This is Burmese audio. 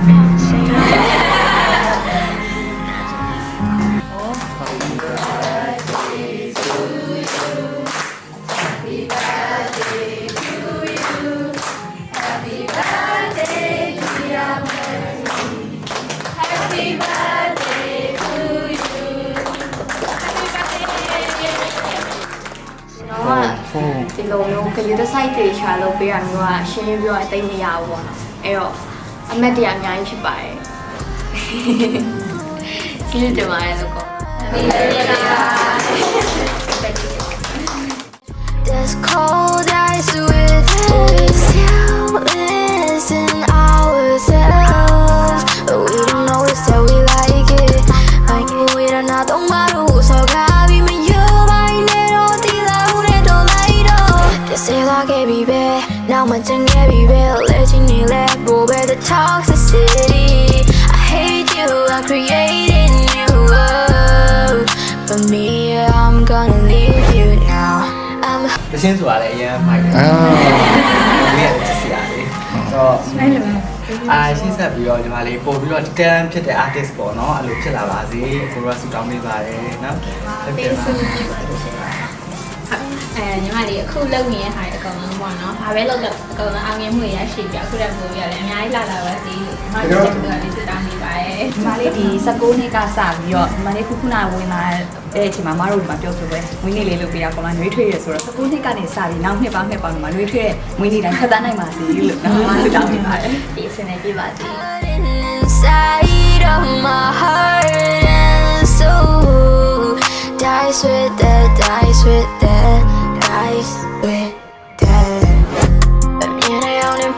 ဒီလိုမျိုးကလေးတစ်ဆိုင်တေချာလို့ပေးရမျိုးကရှင်းပြောအသိမရဘူးပေါ့နော်အဲ့တော့အမတ်တရားအများကြီးဖြစ်ပါတယ်ကျေးဇူးတင်ပါတယ်လို့ကော This cold ice with we still listen ourselves but we don't know it's that we like it we don't know don't matter who's so gabi me you right now don't light up they say like every bit now my tongue every bit letting me let go where the toxicity I hate you I'm creating you for me I'm gonna leave you nowတချင်းဆိုတာလည်းအရင်မိုက်တယ်မင်းလည်းစီရတယ်တော့ရှင်းဆက်ပြီးတော့ဒီမှာလေးပို့ပြီးတော့တန်ဖြစ်တဲ့ artist ပေါ့နော်အဲ့လိုဖြစ်လာပါစေကိုရောဆူတောင်းပေးပါတယ်နော်ပေးစုညီမလေးအခုလုပ်နေတဲ့ဟာအကောင်လုံးပေါ့နော်။ဘာပဲလုပ်တော့အကောင်လုံးအောင်မြင်မှုရရှိပြအခုတည်းပို့ပြရတယ်အများကြီးလာပါစေ။ညီမလေးကလေးစတောင်းနေပါတယ်။ ဒီမှာလေးဒီ19နှစ်ကစပြီးတော့ဒီမှာလေးခုနဝင်လာတဲ့အချိန်မှာမတို့ဒီမှာပြောဆိုပဲဝင်းနေလေးလုပ်ပေးတာကောင်လာနှွေးထွေးရဆိုတော့19နှစ်ကနေစပြီးနောက်နှစ်ပေါင်းဒီမှာနှွေးထွေးတဲ့ဝင်းနေတိုင်းဖတ်တန်းနိုင်ပါစေလို့နော်ဆုတောင်းပေးပါတယ်။ဒီစနေပြပါစေ။ inside of my heart and soul dies with that dies with that dies with that I'm in a young and